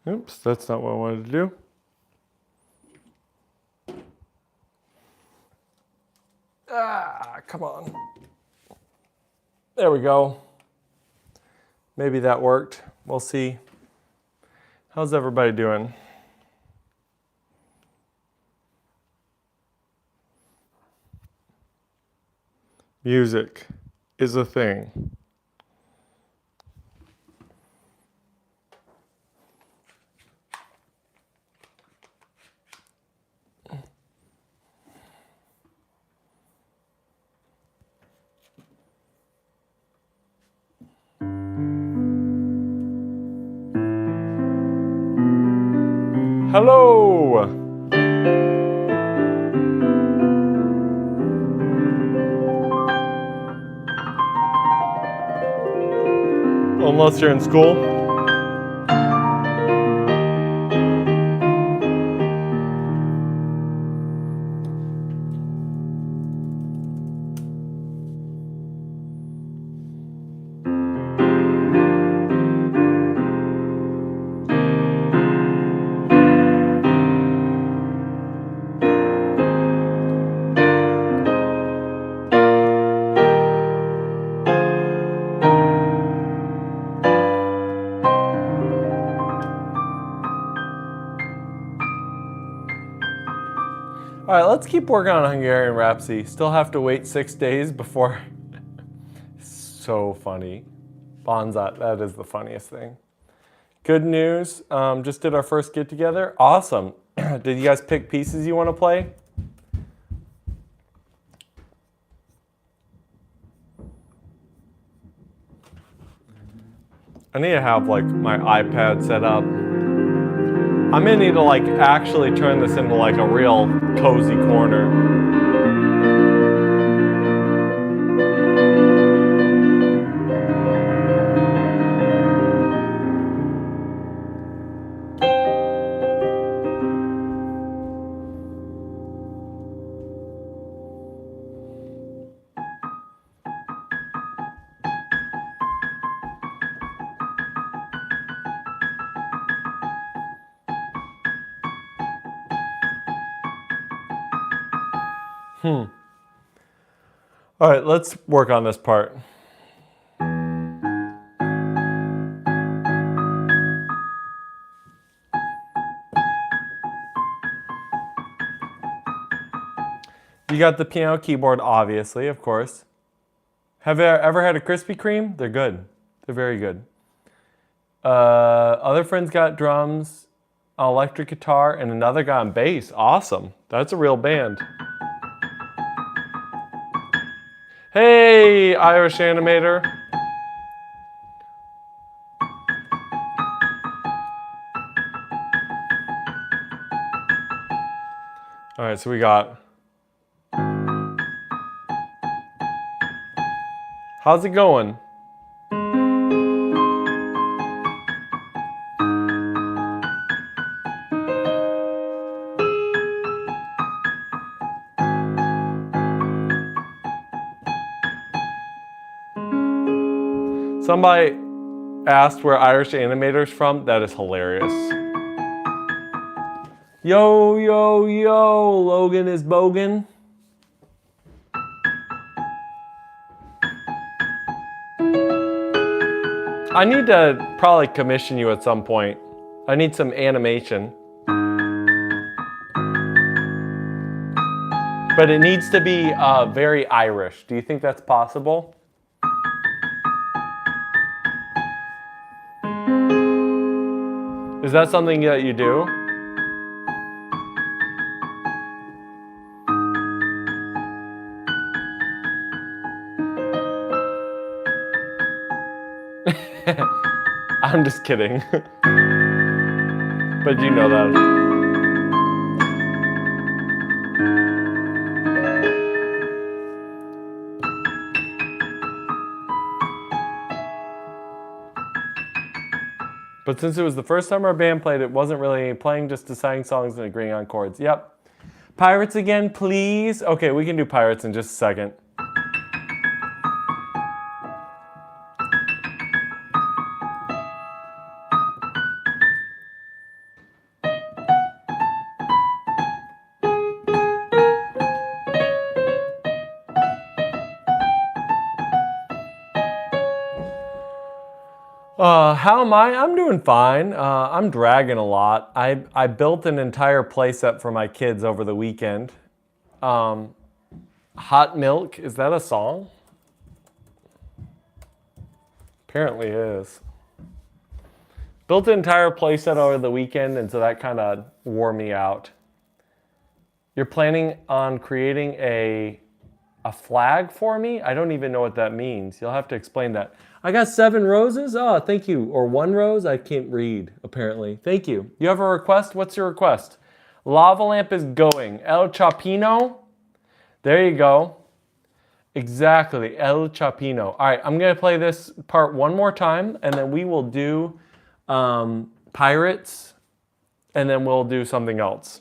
Oops, that's not what I wanted to do. Ah, come on. There we go. Maybe that worked. We'll see. How's everybody doing? Music is a thing. Hello! Unless you're in school. All right, let's keep working on Hungarian Rhapsody. Still have to wait 6 days before. So funny. Bonzat, that is the funniest thing. Good news, just did our first get together. Awesome. Did you guys pick pieces you want to play? I need to have like my iPad set up. I'm gonna need to like actually turn this into like a real cozy corner. All right, let's work on this part. You got the piano keyboard, obviously, of course. Have you ever had a Krispy Kreme? They're good. They're very good. Other friends got drums, electric guitar, and another guy on bass. Awesome. That's a real band. Hey, Irish animator. All right, so we got. How's it going? Somebody asked where Irish animator's from. That is hilarious. Yo, yo, yo, Logan is bogan. I need to probably commission you at some point. I need some animation. But it needs to be very Irish. Do you think that's possible? Is that something that you do? I'm just kidding. But you know that. But since it was the first time our band played, it wasn't really playing, just deciding songs and agreeing on chords. Yep. Pirates again, please. Okay, we can do Pirates in just a second. How am I? I'm doing fine. I'm dragging a lot. I built an entire playset for my kids over the weekend. Hot Milk, is that a song? Apparently it is. Built an entire playset over the weekend, and so that kind of wore me out. You're planning on creating a flag for me? I don't even know what that means. You'll have to explain that. I got 7 roses? Oh, thank you. Or 1 rose? I can't read, apparently. Thank you. You have a request? What's your request? Lava lamp is going. El Chapino? There you go. Exactly, El Chapino. All right, I'm going to play this part one more time, and then we will do Pirates, and then we'll do something else.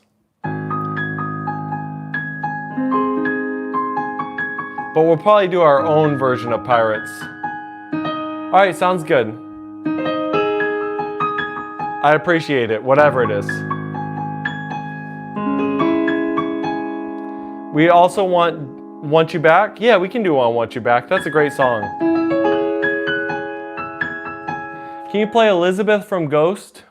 But we'll probably do our own version of Pirates. All right, sounds good. I appreciate it, whatever it is. We also Want You Back? Yeah, we can do I Want You Back. That's a great song. Can you play Elizabeth from Ghost?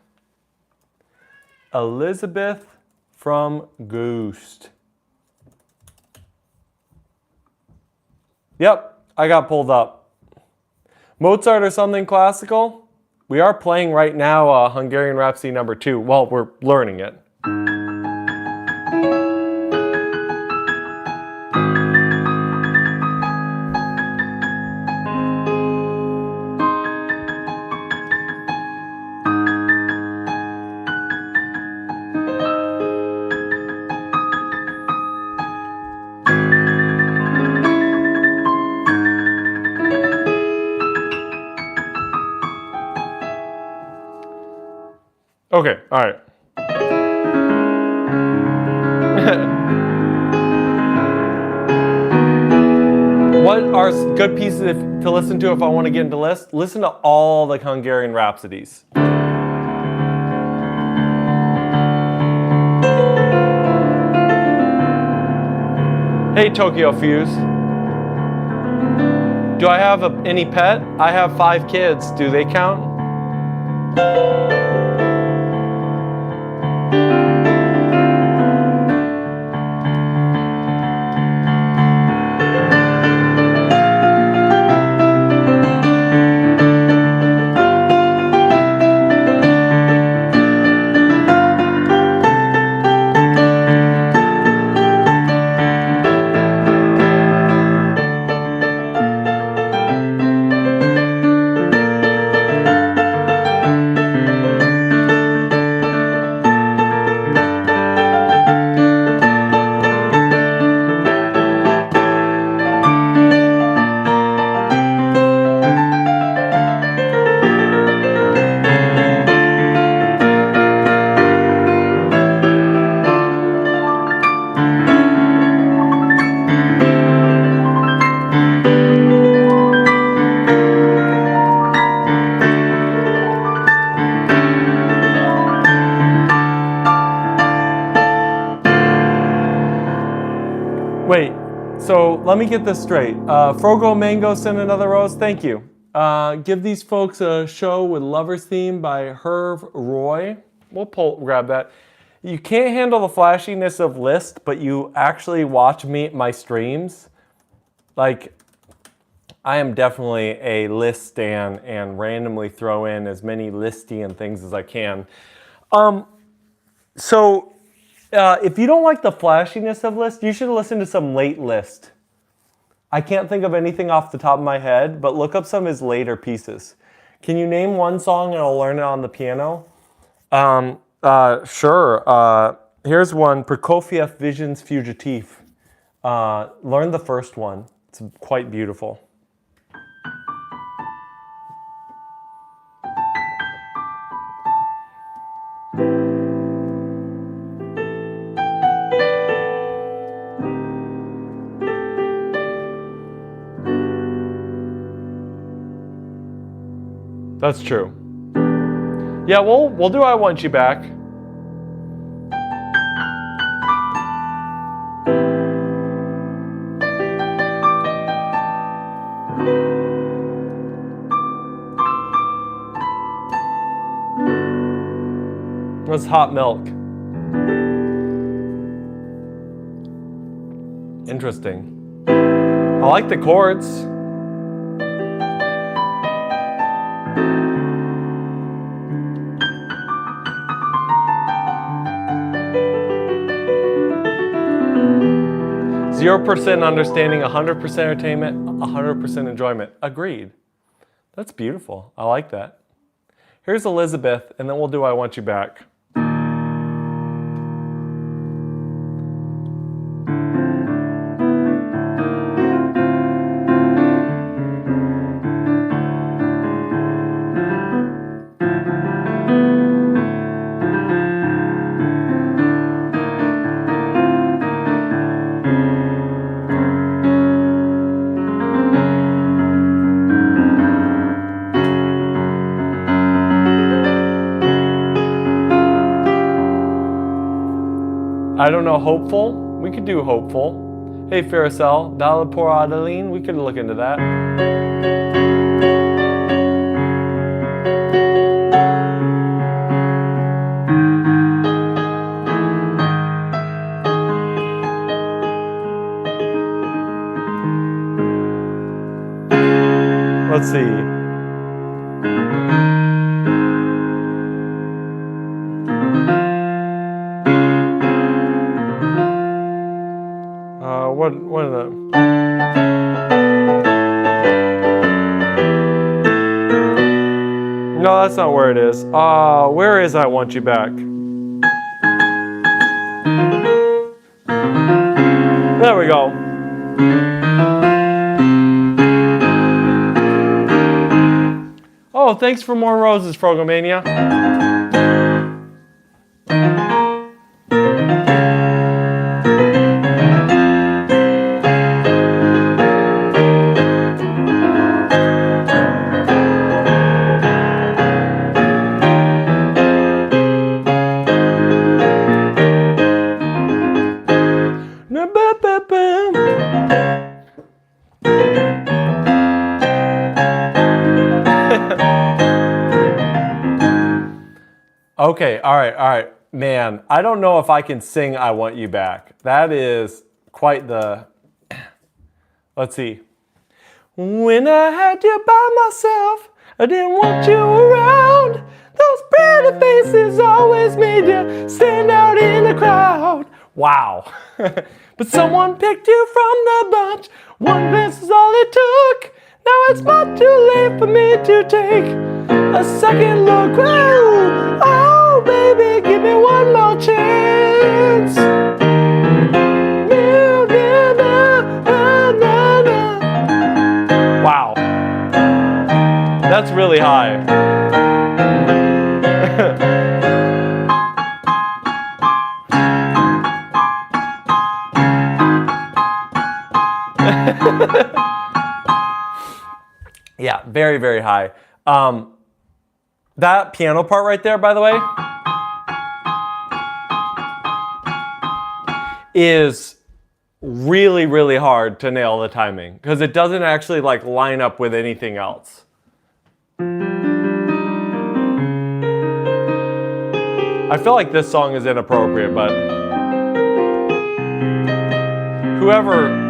Elizabeth from Ghost. Yep, I got pulled up. Mozart or something classical? We are playing right now Hungarian Rhapsody number 2. Well, we're learning it. Okay, all right. What are good pieces to listen to if I want to get into list? Listen to all the Hungarian Rhapsodies. Hey, Tokyo Fuse. Do I have any pet? I have 5 kids. Do they count? Wait, so let me get this straight. Frogo Mango sent another rose. Thank you. Give these folks a show with Lover's Theme by Herv Roy. We'll grab that. You can't handle the flashiness of Liszt, but you actually watch my streams. Like, I am definitely a Liszt stan and randomly throw in as many Lisztian things as I can. If you don't like the flashiness of Liszt, you should listen to some late Liszt. I can't think of anything off the top of my head, but look up some of his later pieces. Can you name one song and I'll learn it on the piano? Sure. Here's one, Prokofiev Visions Fugitif. Learn the first one. It's quite beautiful. That's true. Yeah, we'll do I Want You Back. What's hot milk? Interesting. I like the chords. %, understanding, 100% entertainment, 100% enjoyment. Agreed. That's beautiful. I like that. Here's Elizabeth, and then we'll do I Want You Back. I don't know, hopeful? We could do hopeful. Hey, Faricel, Dalla por Adeline, we could look into that. Let's see. What are the... No, that's not where it is. Where is I Want You Back? There we go. Oh, thanks for more roses, Frogomania. Okay, all right. Man, I don't know if I can sing I Want You Back. That is quite the... Let's see. When I had you by myself, I didn't want you around. Those pretty faces always made you stand out in the crowd. Wow. But someone picked you from the bunch. One glance is all it took. Now it's much too late for me to take a second look. Whoa. Oh, baby, give me one more chance. Wow. That's really high. Yeah, very, very high. That piano part right there, by the way, is really, really hard to nail the timing because it doesn't actually like line up with anything else. I feel like this song is inappropriate, but whoever...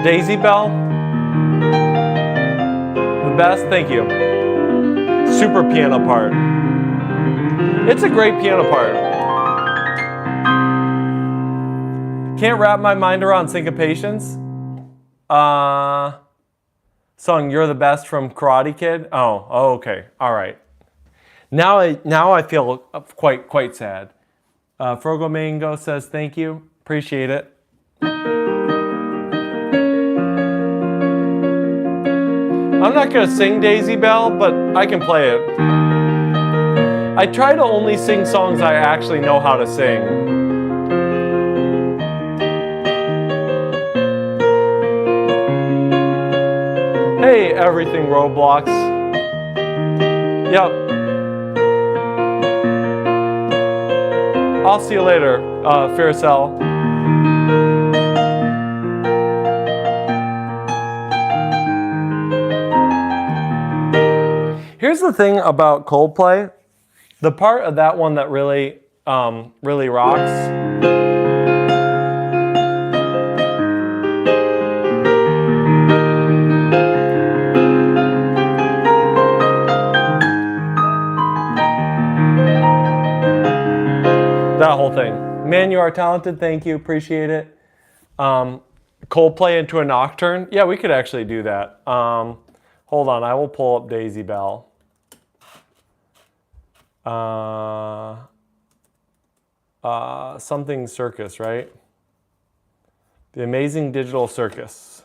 Daisy Bell, the best, thank you. Super piano part. It's a great piano part. Can't wrap my mind around syncopations. Song You're the Best from Karate Kid. Oh, okay, all right. Now I feel quite sad. Frogo Mango says thank you, appreciate it. I'm not gonna sing Daisy Bell, but I can play it. I try to only sing songs I actually know how to sing. Hey, everything Roblox. Yep. I'll see you later. Faricel. Here's the thing about Coldplay. The part of that one that really, really rocks. That whole thing. Man, you are talented. Thank you. Appreciate it. Coldplay into a nocturne. Yeah, we could actually do that. Hold on. I will pull up Daisy Bell. Something circus, right? The Amazing Digital Circus.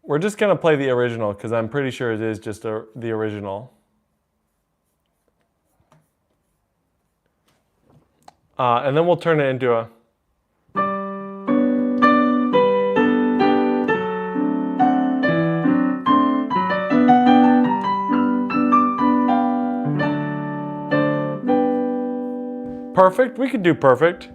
We're just going to play the original because I'm pretty sure it is just the original. And then we'll turn it into a... Perfect? We could do perfect.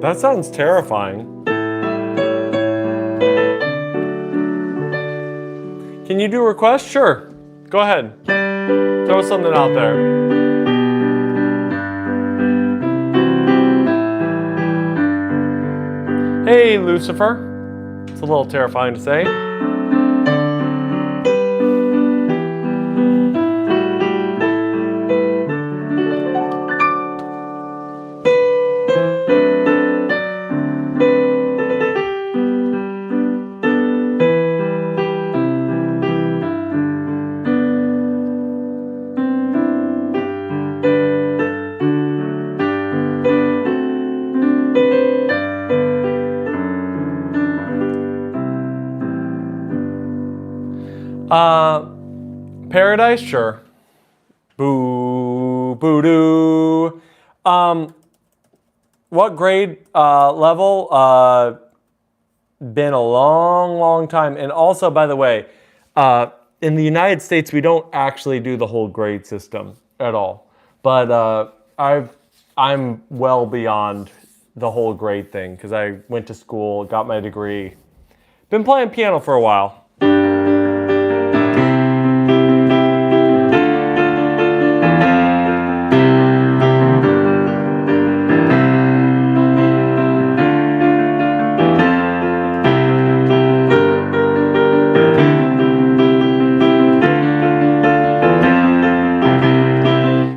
That sounds terrifying. Can you do a request? Sure. Go ahead. Throw something out there. Hey, Lucifer. It's a little terrifying to say. Paradise, sure. Boo, boo doo. What grade level? Been a long, long time. And also, by the way, in the United States, we don't actually do the whole grade system at all. But I'm well beyond the whole grade thing because I went to school, got my degree. Been playing piano for a while.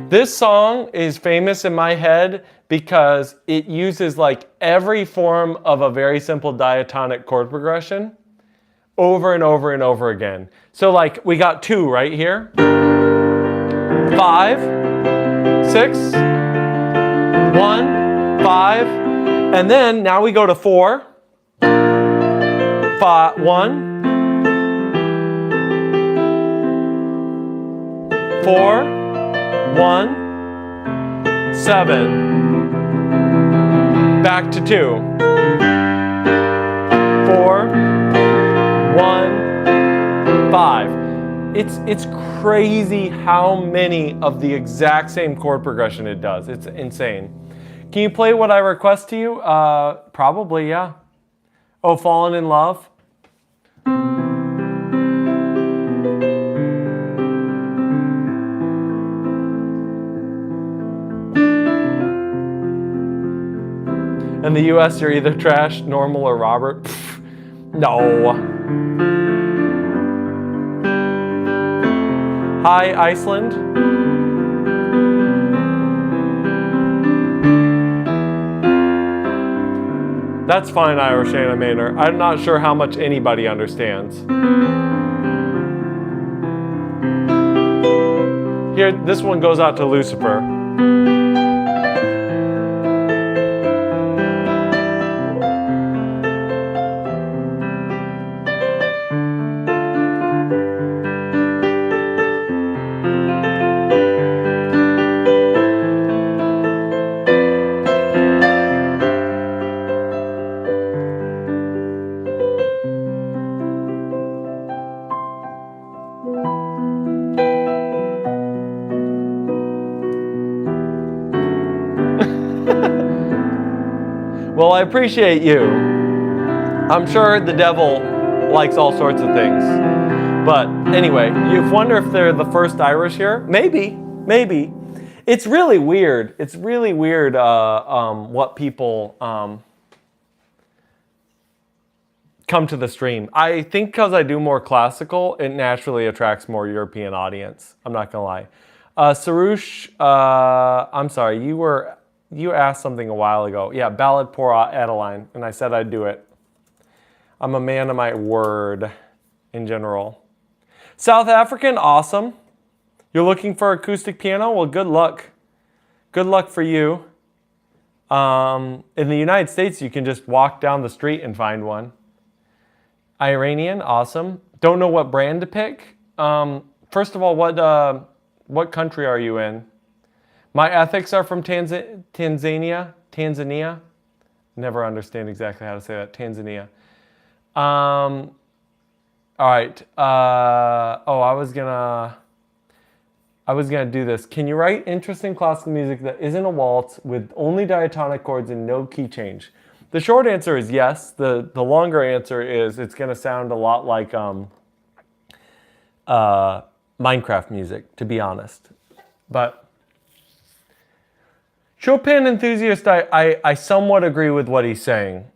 This song is famous in my head because it uses like every form of a very simple diatonic chord progression over and over and over again. So like we got 2 right here. 5, 6, 1, 5, and then now we go to 4, 5, 1, 4, 1, 7, back to 2, 4, 1, 5. It's crazy how many of the exact same chord progression it does. It's insane. Can you play what I request to you? Probably, yeah. Oh, Fallen in Love. In the US, you're either trash, normal, or Robert. Pfft, no. Hi, Iceland. That's fine, Irish animator. I'm not sure how much anybody understands. Here, this one goes out to Lucifer. Well, I appreciate you. I'm sure the devil likes all sorts of things. But anyway, you wonder if they're the first Irish here? Maybe. It's really weird. It's really weird what people come to the stream. I think because I do more classical, it naturally attracts more European audience. I'm not going to lie. Sarush, I'm sorry, you asked something a while ago. Yeah, Ballad Pour Adeline, and I said I'd do it. I'm a man of my word in general. South African, awesome. You're looking for acoustic piano? Well, good luck. Good luck for you. In the United States, you can just walk down the street and find one. Iranian, awesome. Don't know what brand to pick. First of all, what country are you in? My ethics are from Tanzania. Never understand exactly how to say that. Tanzania. All right. I was gonna do this. Can you write interesting classical music that isn't a waltz with only diatonic chords and no key change? The short answer is yes. The longer answer is it's gonna sound a lot like Minecraft music, to be honest. But Chopin enthusiast, I somewhat agree with what he's saying.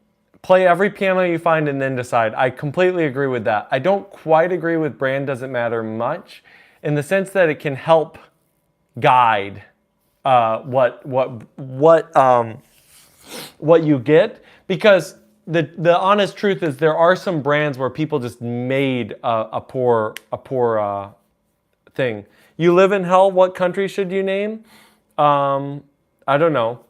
Play every piano you find and then decide. I completely agree with that. I don't quite agree with brand doesn't matter much in the sense that it can help guide what you get, because the honest truth is there are some brands where people just made a poor thing. You live in hell, what country should you name? I don't know.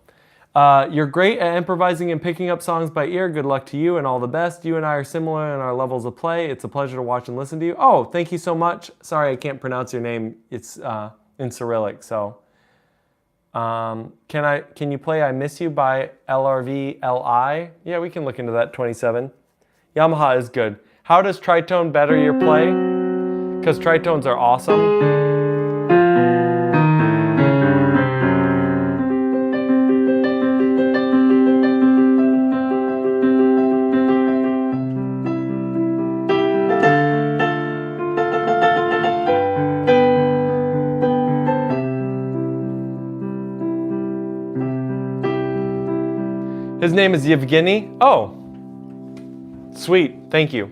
You're great at improvising and picking up songs by ear. Good luck to you and all the best. You and I are similar in our levels of play. It's a pleasure to watch and listen to you. Oh, thank you so much. Sorry, I can't pronounce your name. It's in Cyrillic. So, can you play "I Miss You" by LRVLI? Yeah, we can look into that. 27. Yamaha is good. How does tritone better your play? Because tritones are awesome. His name is Yevgeny. Oh, sweet. Thank you.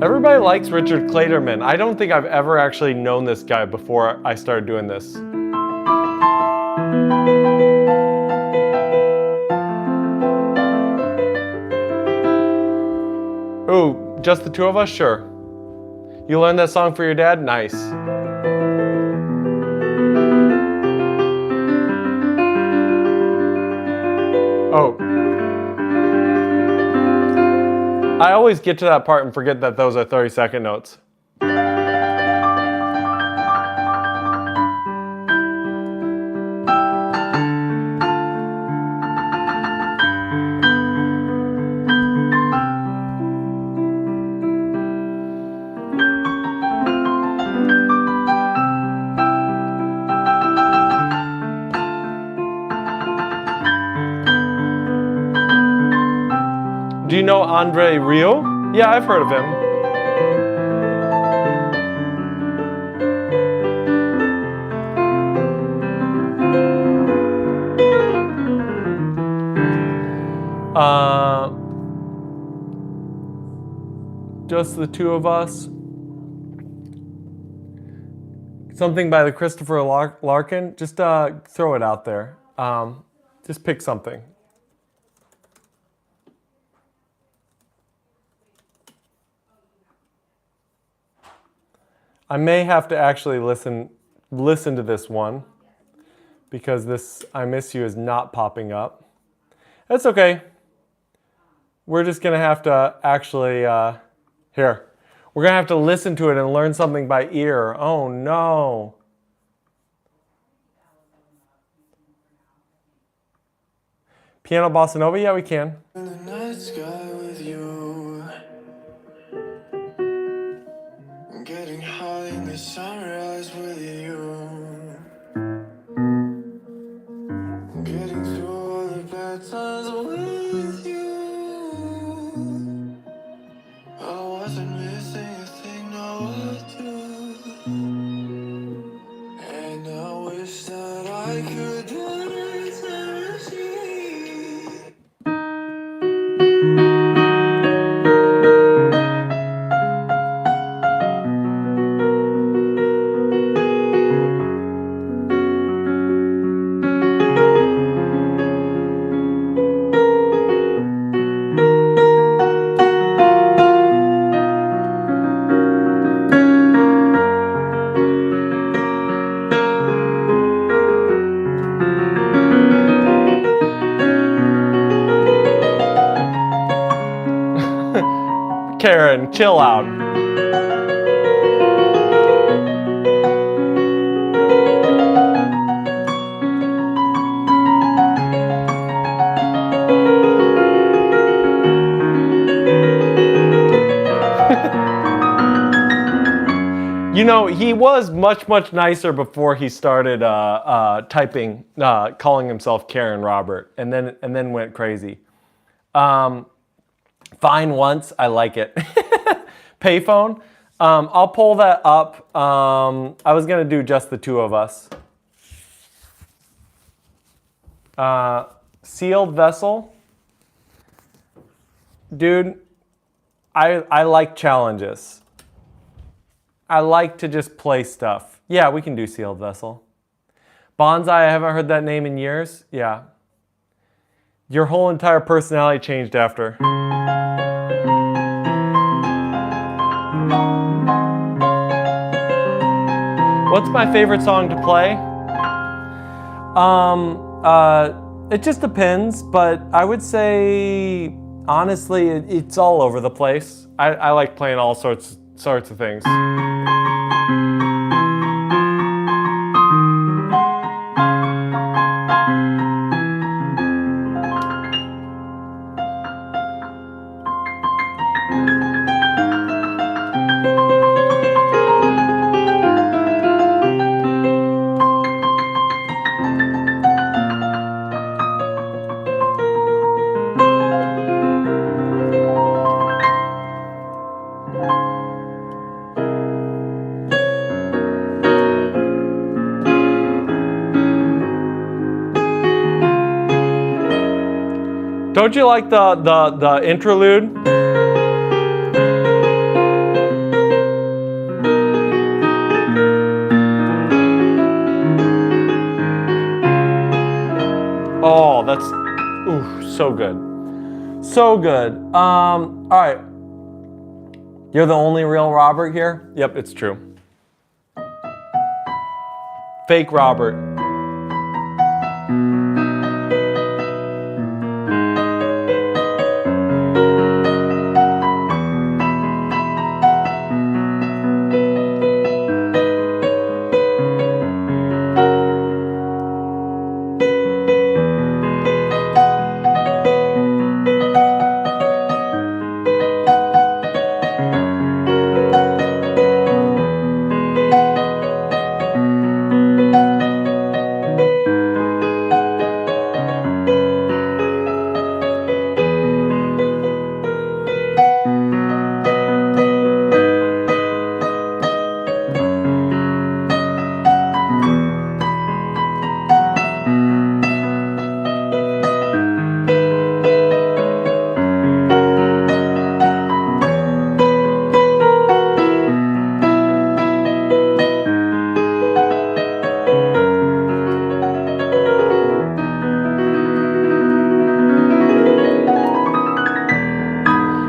Everybody likes Richard Clayderman. I don't think I've ever actually known this guy before I started doing this. Ooh, just the two of us? Sure. You learned that song for your dad? Nice. Oh. I always get to that part and forget that those are 30-second notes. Do you know Andre Rio? Yeah, I've heard of him. Just the two of us. Something by the Christopher Larkin. Just throw it out there. Just pick something. I may have to actually listen to this one because this I Miss You is not popping up. That's okay. We're just going to have to actually, here. We're going to have to listen to it and learn something by ear. Oh no. Piano Bossa Nova? Yeah, we can. In the night sky with you, I'm getting high in the sunrise with you, I'm getting through all the bad times with you. I wasn't missing a thing, now I do, and I wish that I could eternity. Karen, chill out. You know, he was much, much nicer before he started typing, calling himself Karen Robert, and then went crazy. Fine once, I like it. Payphone. I'll pull that up. I was gonna do just the two of us. Sealed vessel. Dude, I like challenges. I like to just play stuff. Yeah, we can do sealed vessel. Bonsai, I haven't heard that name in years. Yeah. Your whole entire personality changed after. What's my favorite song to play? It just depends, but I would say, honestly, it's all over the place. I like playing all sorts of things. Don't you like the interlude? Oh, that's so good. So good. All right. You're the only real Robert here? Yep, it's true. Fake Robert.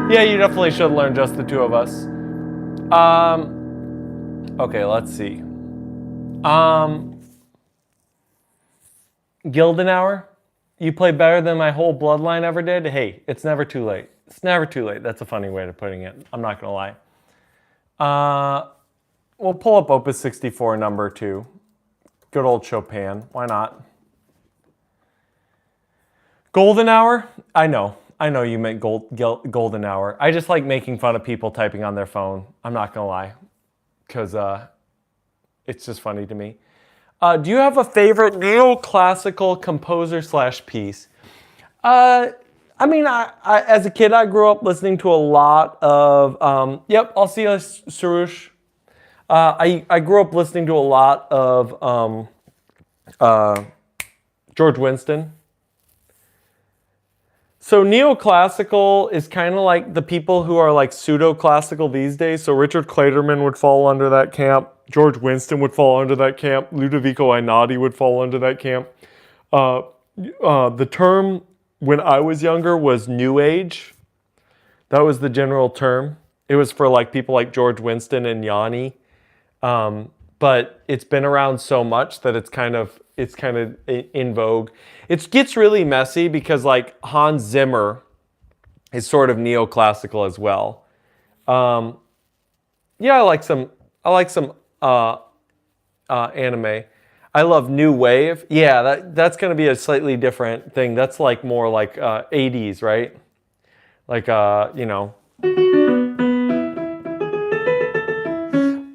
Yeah, you definitely should learn just the two of us. Okay, let's see. Gilden Hour, you play better than my whole bloodline ever did. Hey, it's never too late. It's never too late. That's a funny way of putting it. I'm not gonna lie. We'll pull up Opus 64 number 2. Good old Chopin. Why not? Golden Hour? I know you meant golden hour. I just like making fun of people typing on their phone. I'm not gonna lie, because it's just funny to me. Do you have a favorite neoclassical composer slash piece? I mean, I as a kid, I grew up listening to a lot of, Alcia Sarouche. I grew up listening to a lot of George Winston. So neoclassical is kind of like the people who are like pseudo-classical these days. So Richard Clayderman would fall under that camp. George Winston would fall under that camp. Ludovico Einaudi would fall under that camp. The term when I was younger was New Age. That was the general term. It was for like people like George Winston and Yanni. But it's been around so much that it's kind of in vogue. It gets really messy because like Hans Zimmer is sort of neoclassical as well. I like some anime. I love New Wave. Yeah, that's going to be a slightly different thing. That's like more like 80s, right? Like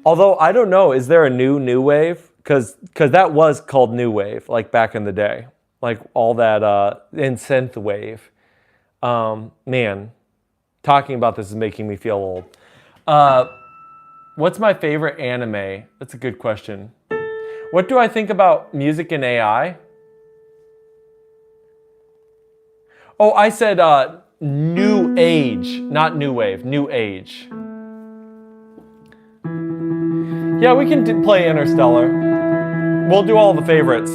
Although I don't know, is there a new wave? Because that was called new wave, like back in the day, like all that in synth wave. Man, talking about this is making me feel old. What's my favorite anime? That's a good question. What do I think about music and AI? Oh, I said new age, not new wave, new age. Yeah, we can play Interstellar. We'll do all the favorites.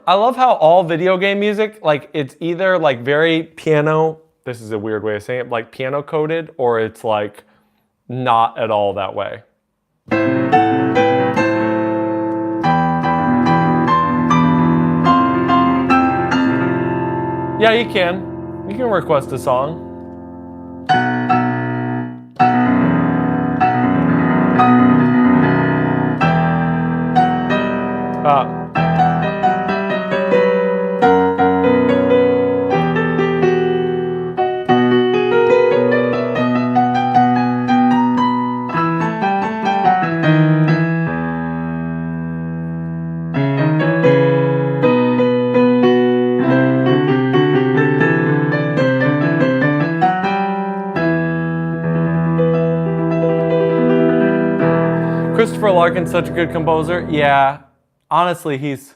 I love how all video game music, like it's either like very piano, this is a weird way of saying it, like piano coded, or it's like not at all that way. Yeah, you can. You can request a song. Christopher Larkin's such a good composer. Yeah, honestly, he's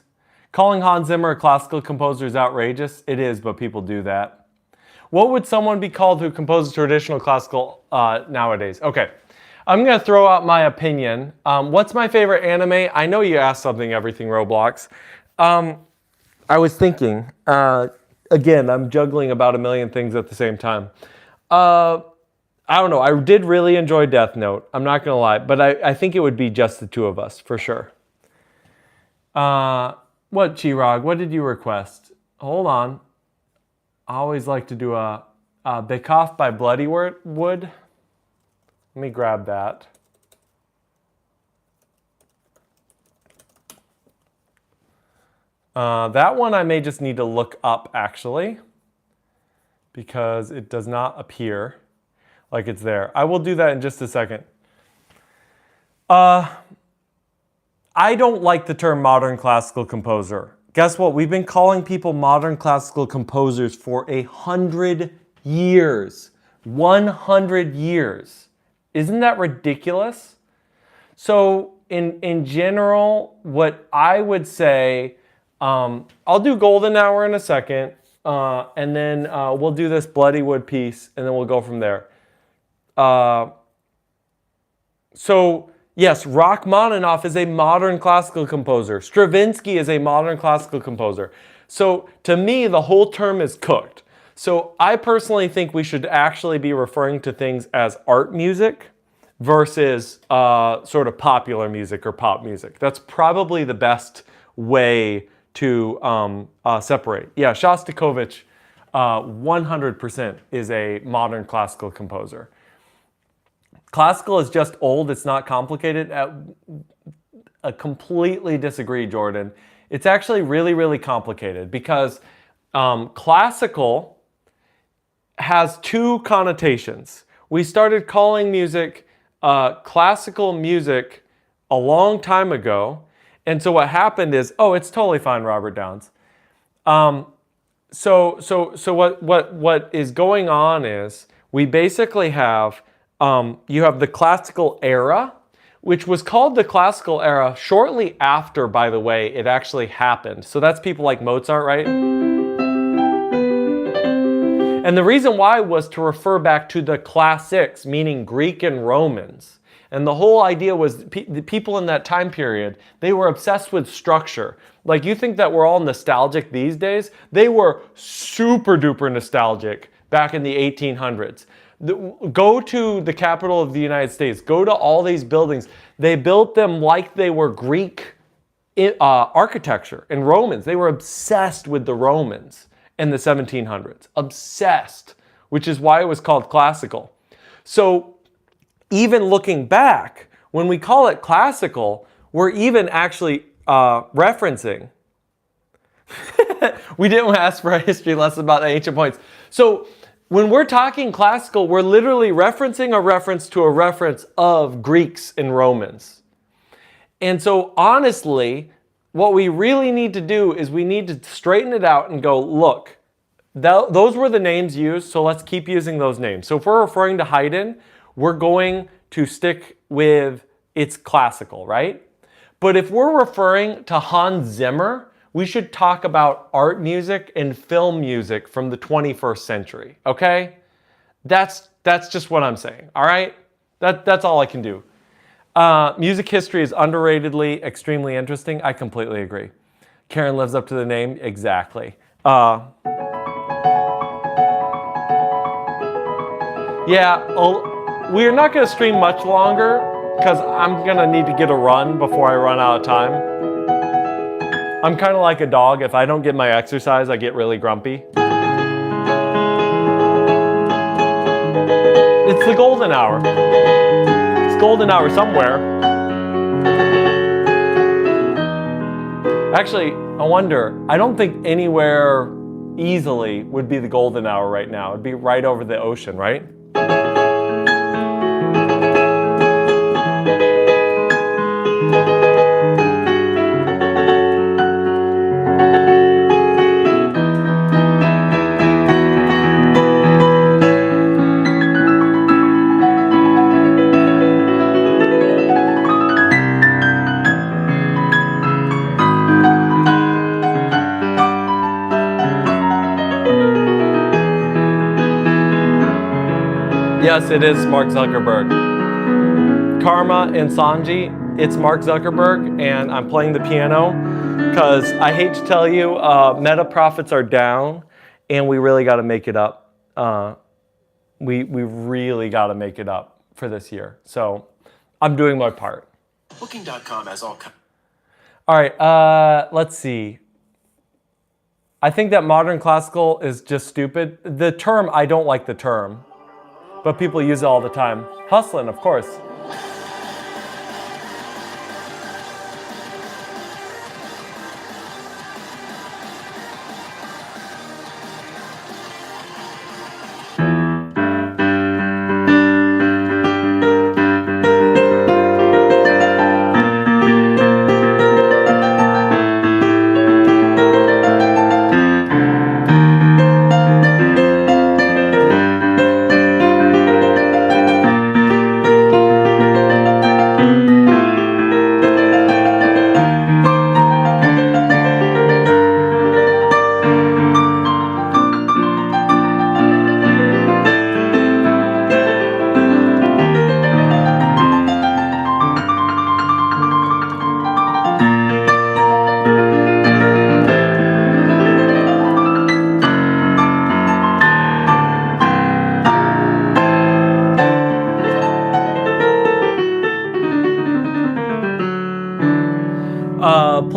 calling Hans Zimmer a classical composer is outrageous. It is, but people do that. What would someone be called who composes traditional classical nowadays? Okay, I'm gonna throw out my opinion. What's my favorite anime? I know you asked something, Everything Roblox. I was thinking, again, I'm juggling about a million things at the same time. I don't know. I did really enjoy Death Note. I'm not going to lie. But I think it would be just the two of us, for sure. What, Chirag? What did you request? Hold on. I always like to do a Bekoff by Bloody Wood. Let me grab that. That one I may just need to look up, actually, because it does not appear like it's there. I will do that in just a second. I don't like the term modern classical composer. Guess what? We've been calling people modern classical composers for 100 years. 100 years. Isn't that ridiculous? So in general, what I would say, I'll do Golden Hour in a second. And then we'll do this Bloody Wood piece, and then we'll go from there. So, yes, Rachmaninoff is a modern classical composer. Stravinsky is a modern classical composer. So, to me, the whole term is cooked. So, I personally think we should actually be referring to things as art music versus sort of popular music or pop music. That's probably the best way to separate. Yeah, Shostakovich 100% is a modern classical composer. Classical is just old, it's not complicated. I completely disagree, Jordan. It's actually really, really complicated because classical has two connotations. We started calling music classical music a long time ago. And so what happened is, oh, it's totally fine, Robert Downs. So what is going on is we basically have you have the classical era, which was called the classical era shortly after, by the way, it actually happened. So that's people like Mozart, right? And the reason why was to refer back to the classics, meaning Greek and Romans. And the whole idea was the people in that time period, they were obsessed with structure. Like, you think that we're all nostalgic these days? They were super duper nostalgic back in the 1800s. Go to the capital of the United States. Go to all these buildings. They built them like they were Greek architecture and Romans. They were obsessed with the Romans in the 1700s. Obsessed, which is why it was called classical. So even looking back, when we call it classical, we're even actually referencing. We didn't ask for a history lesson about the ancient points. So when we're talking classical, we're literally referencing a reference to a reference of Greeks and Romans. And so honestly, what we really need to do is we need to straighten it out and go, look, those were the names used, so let's keep using those names. So if we're referring to Haydn, we're going to stick with it's classical, right? But if we're referring to Hans Zimmer, we should talk about art music and film music from the 21st century, okay? That's just what I'm saying, all right? That's all I can do. Music history is underratedly extremely interesting. I completely agree. Karen lives up to the name, exactly. Yeah, we're not going to stream much longer because I'm going to need to get a run before I run out of time. I'm kind of like a dog. If I don't get my exercise, I get really grumpy. It's the golden hour. It's golden hour somewhere. Actually, I wonder, I don't think anywhere easily would be the golden hour right now. It'd be right over the ocean, right? Yes, it is Mark Zuckerberg. Karma and Sanji, it's Mark Zuckerberg, and I'm playing the piano because I hate to tell you, Meta profits are down, and we really got to make it up. We really got to make it up for this year. So I'm doing my part. Booking.com has all kinds. All right, let's see. I think that modern classical is just stupid. The term, I don't like the term, but people use it all the time. Hustlin', of course.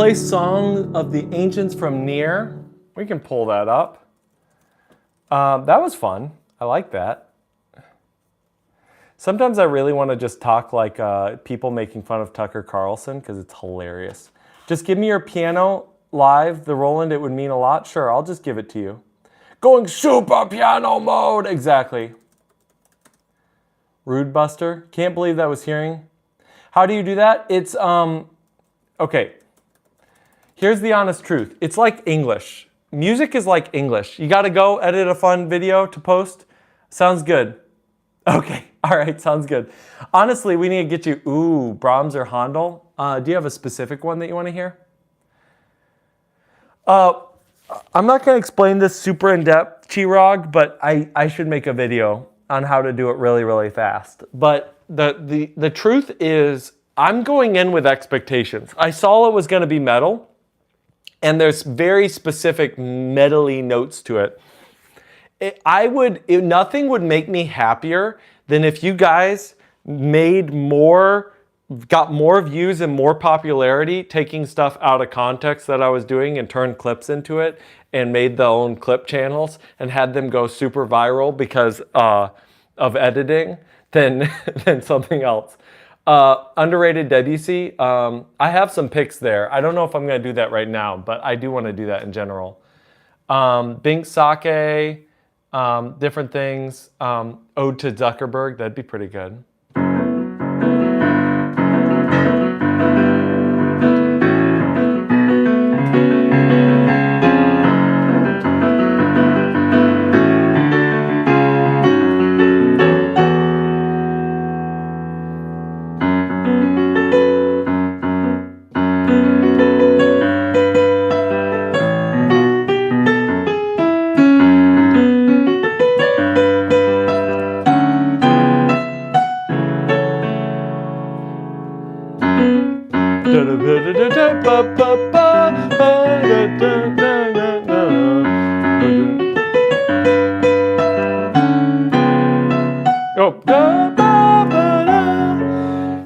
play Song of the Ancients from Near. We can pull that up. That was fun. I like that. Sometimes I really want to just talk like people making fun of Tucker Carlson because it's hilarious. Just give me your piano live, the Roland, it would mean a lot. Sure, I'll just give it to you. Going super piano mode. Exactly. Rude Buster. Can't believe that was hearing. How do you do that? It's, okay. Here's the honest truth. It's like English. Music is like English. You got to go edit a fun video to post. Sounds good. Okay. All right. Sounds good. Honestly, we need to get you, ooh, Brahms or Handel. Do you have a specific one that you want to hear? I'm not going to explain this super in depth, Chirag, but I should make a video on how to do it really, really fast. But the truth is, I'm going in with expectations. I saw it was going to be metal, and there's very specific metal-y notes to it. Nothing would make me happier than if you guys got more views and more popularity taking stuff out of context that I was doing and turned clips into it and made their own clip channels and had them go super viral because of editing than something else. Underrated Debussy. I have some picks there. I don't know if I'm going to do that right now, but I do want to do that in general. Bink Sake, different things. Ode to Zuckerberg, that'd be pretty good.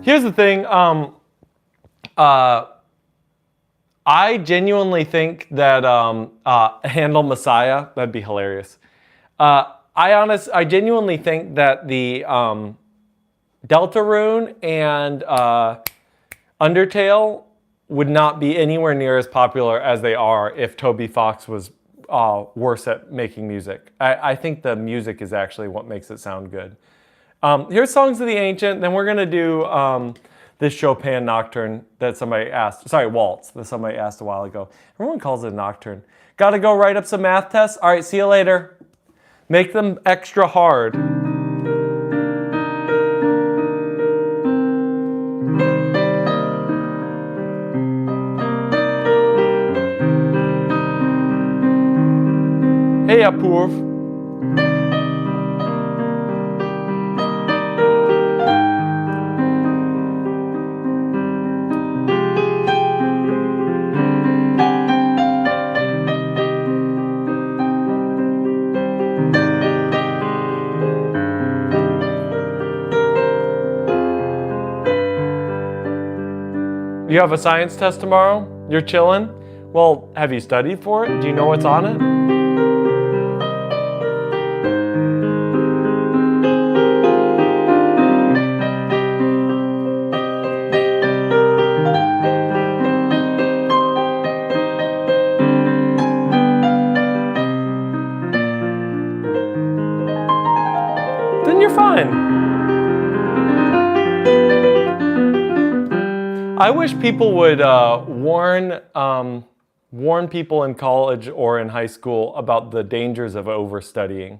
Here's the thing. I genuinely think that Handel Messiah, that'd be hilarious. I genuinely think that the Deltarune and Undertale would not be anywhere near as popular as they are if Toby Fox was worse at making music. I think the music is actually what makes it sound good. Here's Songs of the Ancient, then we're gonna do this Chopin Nocturne that somebody asked, sorry, Waltz, that somebody asked a while ago. Everyone calls it a Nocturne. Gotta go write up some math tests? All right, see you later. Make them extra hard. Hey, Apurv. You have a science test tomorrow? You're chilling? Well, have you studied for it? Do you know what's on it? Then you're fine. I wish people would warn people in college or in high school about the dangers of overstudying.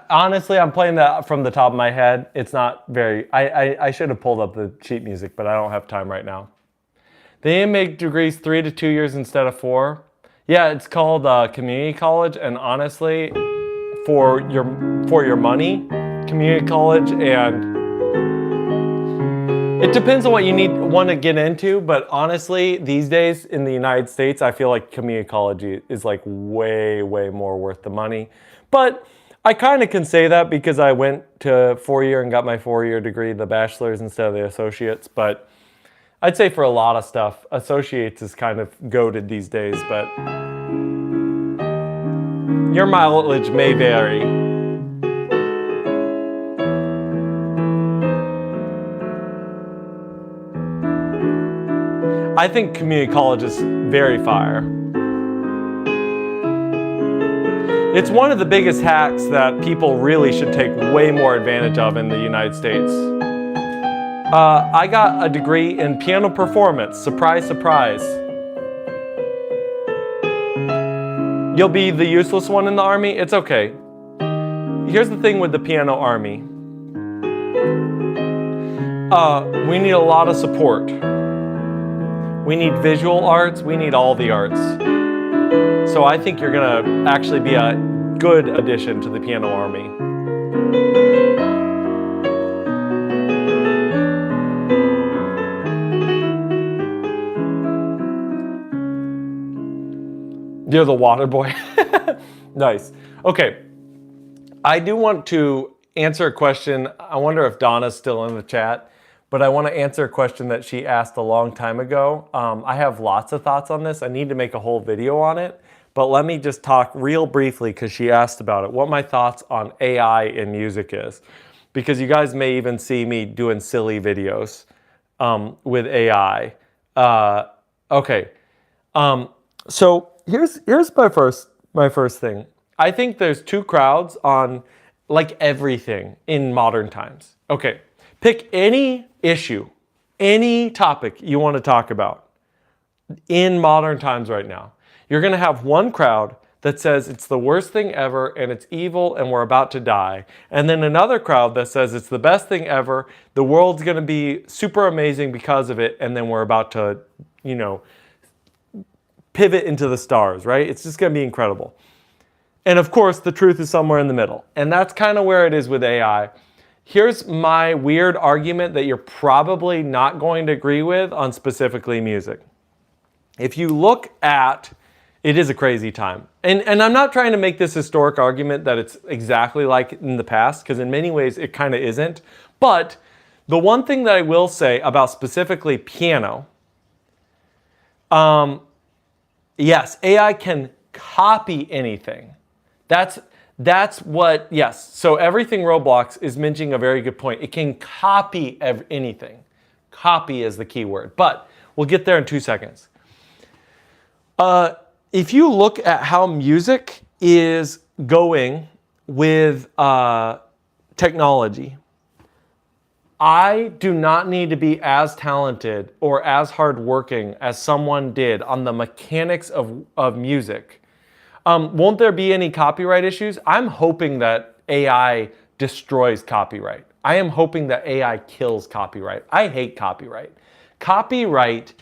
honestly, I'm playing that from the top of my head. It's not very, I should have pulled up the sheet music, but I don't have time right now. They make degrees 3 to 2 years instead of 4. Yeah, it's called community college, and honestly, for your money, community college, and it depends on what you want to get into, but honestly, these days in the United States, I feel like community college is like way, way more worth the money. But I kind of can say that because I went to 4-year and got my 4-year degree, the bachelor's instead of the associates. But I'd say for a lot of stuff, associates is kind of goated these days, but your mileage may vary. I think community college is very fire. It's one of the biggest hacks that people really should take way more advantage of in the United States. I got a degree in piano performance. Surprise, surprise. You'll be the useless one in the army? It's okay. Here's the thing with the piano army. We need a lot of support. We need visual arts, we need all the arts. So I think you're gonna actually be a good addition to the piano army. You're the water boy. Nice. Okay. I do want to answer a question. I wonder if Donna's still in the chat. But I want to answer a question that she asked a long time ago. I have lots of thoughts on this. I need to make a whole video on it. But let me just talk real briefly because she asked about it. What my thoughts on AI in music is. Because you guys may even see me doing silly videos with AI. Okay. So here's my first thing. I think there's two crowds on like everything in modern times. Okay. Pick any issue, any topic you want to talk about in modern times right now. You're going to have one crowd that says it's the worst thing ever and it's evil and we're about to die. And then another crowd that says it's the best thing ever, the world's going to be super amazing because of it, and then we're about to, pivot into the stars, right? It's just going to be incredible. And of course, the truth is somewhere in the middle. And that's kind of where it is with AI. Here's my weird argument that you're probably not going to agree with on specifically music. If you look at, it is a crazy time. And I'm not trying to make this historic argument that it's exactly like in the past, because in many ways it kind of isn't. But the one thing that I will say about specifically piano, yes, AI can copy anything. That's what, yes. So everything Roblox is mentioning a very good point. It can copy anything. Copy is the key word, but we'll get there in 2 seconds. If you look at how music is going with technology, I do not need to be as talented or as hardworking as someone did on the mechanics of music. Won't there be any copyright issues? I'm hoping that AI destroys copyright. I am hoping that AI kills copyright. I hate copyright. Copyright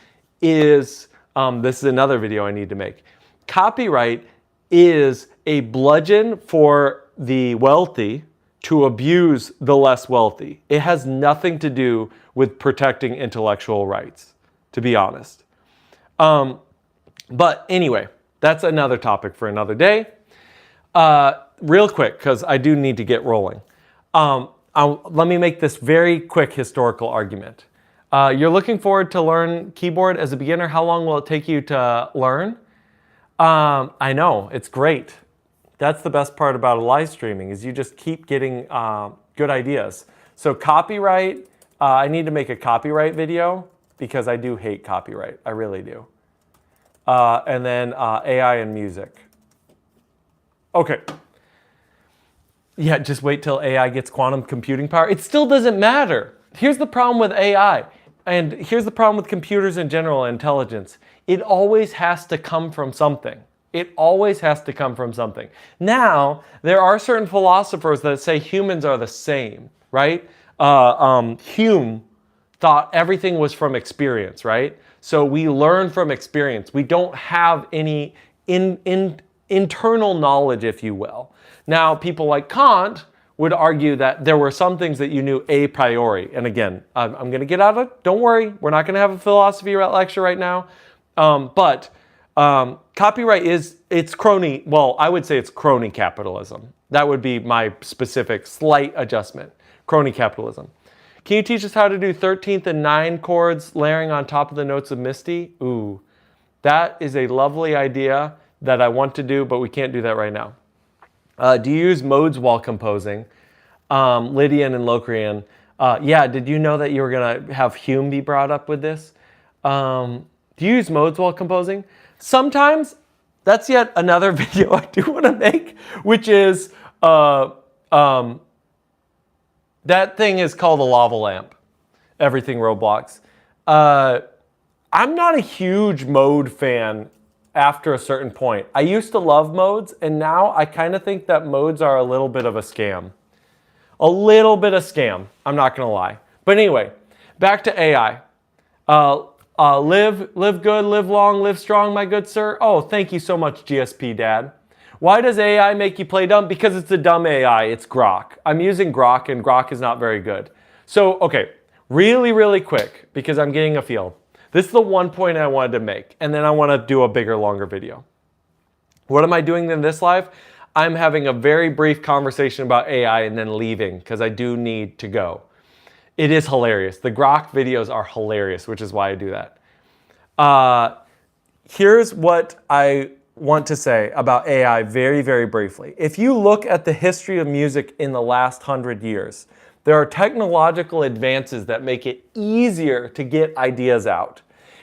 is, this is another video I need to make. Copyright is a bludgeon for the wealthy to abuse the less wealthy. It has nothing to do with protecting intellectual rights, to be honest. But anyway, that's another topic for another day. Real quick, because I do need to get rolling. Let me make this very quick historical argument. You're looking forward to learn keyboard as a beginner. How long will it take you to learn? I know, it's great. That's the best part about live streaming is you just keep getting good ideas. So copyright, I need to make a copyright video because I do hate copyright. I really do. And then AI and music. Okay. Yeah, just wait till AI gets quantum computing power. It still doesn't matter. Here's the problem with AI. And here's the problem with computers in general, intelligence. It always has to come from something. It always has to come from something. Now, there are certain philosophers that say humans are the same, right? Hume thought everything was from experience, right? So we learn from experience. We don't have any internal knowledge, if you will. Now, people like Kant would argue that there were some things that you knew a priori. And again, I'm going to get out of it. Don't worry. We're not going to have a philosophy lecture right now. But copyright it's crony. Well, I would say it's crony capitalism. That would be my specific slight adjustment. Crony capitalism. Can you teach us how to do 13th and 9 chords layering on top of the notes of Misty? Ooh, that is a lovely idea that I want to do, but we can't do that right now. Do you use modes while composing? Lydian and Locrian. Yeah, did you know that you were going to have Hume be brought up with this? Do you use modes while composing? Sometimes. That's yet another video I do want to make, which is, that thing is called a lava lamp. Everything Roblox. I'm not a huge mode fan after a certain point. I used to love modes, and now I kind of think that modes are a little bit of a scam. A little bit of scam, I'm not gonna lie. But anyway, back to AI. Live good, live long, live strong, my good sir. Oh, thank you so much, GSP Dad. Why does AI make you play dumb? Because it's a dumb AI, it's Grok. I'm using Grok, and Grok is not very good. So, okay, really quick, because I'm getting a feel. This is the one point I wanted to make, and then I want to do a bigger, longer video. What am I doing in this live? I'm having a very brief conversation about AI and then leaving, because I do need to go. It is hilarious. The Grok videos are hilarious, which is why I do that. Here's what I want to say about AI very briefly. If you look at the history of music in the last 100 years, there are technological advances that make it easier to get ideas out.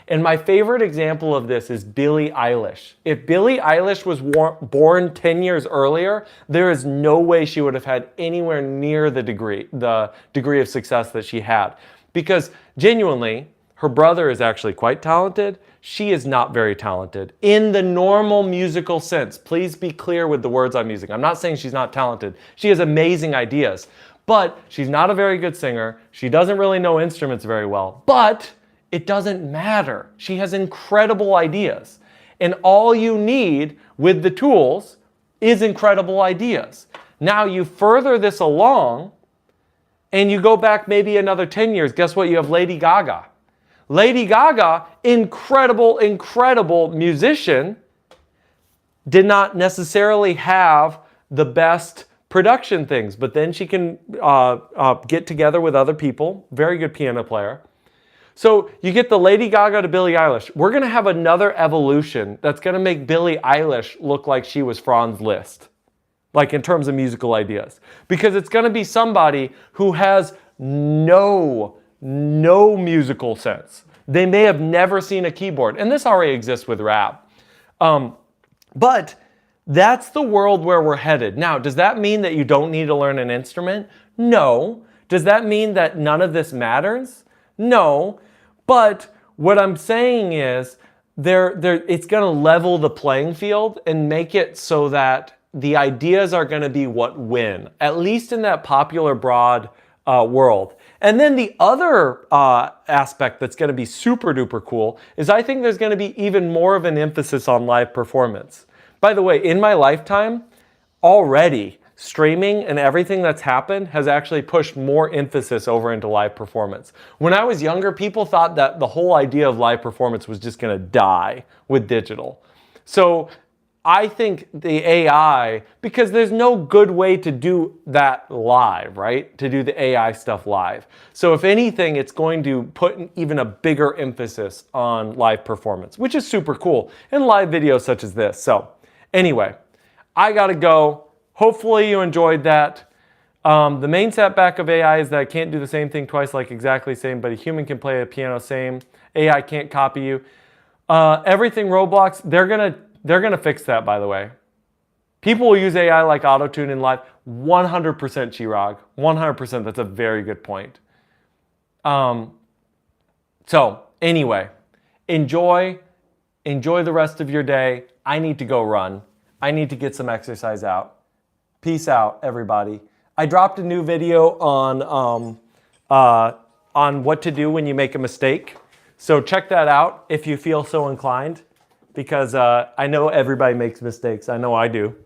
And my favorite example of this is Billie Eilish. If Billie Eilish was born 10 years earlier, there is no way she would have had anywhere near the degree of success that she had. Because genuinely, her brother is actually quite talented. She is not very talented in the normal musical sense. Please be clear with the words I'm using. I'm not saying she's not talented. She has amazing ideas, but she's not a very good singer. She doesn't really know instruments very well, but it doesn't matter. She has incredible ideas. And all you need with the tools is incredible ideas. Now you further this along and you go back maybe another 10 years. Guess what? You have Lady Gaga. Lady Gaga, incredible musician, did not necessarily have the best production things, but then she can get together with other people. Very good piano player. So you get the Lady Gaga to Billie Eilish. We're going to have another evolution that's going to make Billie Eilish look like she was Franz Liszt, like in terms of musical ideas. Because it's going to be somebody who has no musical sense. They may have never seen a keyboard. And this already exists with rap. But that's the world where we're headed. Now, does that mean that you don't need to learn an instrument? No. Does that mean that none of this matters? No. But what I'm saying is it's going to level the playing field and make it so that the ideas are going to be what win, at least in that popular broad world. And then the other aspect that's going to be super duper cool is I think there's going to be even more of an emphasis on live performance. By the way, in my lifetime, already streaming and everything that's happened has actually pushed more emphasis over into live performance. When I was younger, people thought that the whole idea of live performance was just going to die with digital. So I think the AI, because there's no good way to do that live, right? To do the AI stuff live. So if anything, it's going to put even a bigger emphasis on live performance, which is super cool, and live videos such as this. So anyway, I gotta go. Hopefully you enjoyed that. The main setback of AI is that it can't do the same thing twice, like exactly same, but a human can play a piano same. AI can't copy you. Everything Roblox, they're gonna fix that, by the way. People will use AI like auto-tune in live. 100% Chirag. 100%. That's a very good point. So anyway, enjoy the rest of your day. I need to go run. I need to get some exercise out. Peace out, everybody. I dropped a new video on what to do when you make a mistake. So check that out if you feel so inclined, because I know everybody makes mistakes. I know I do.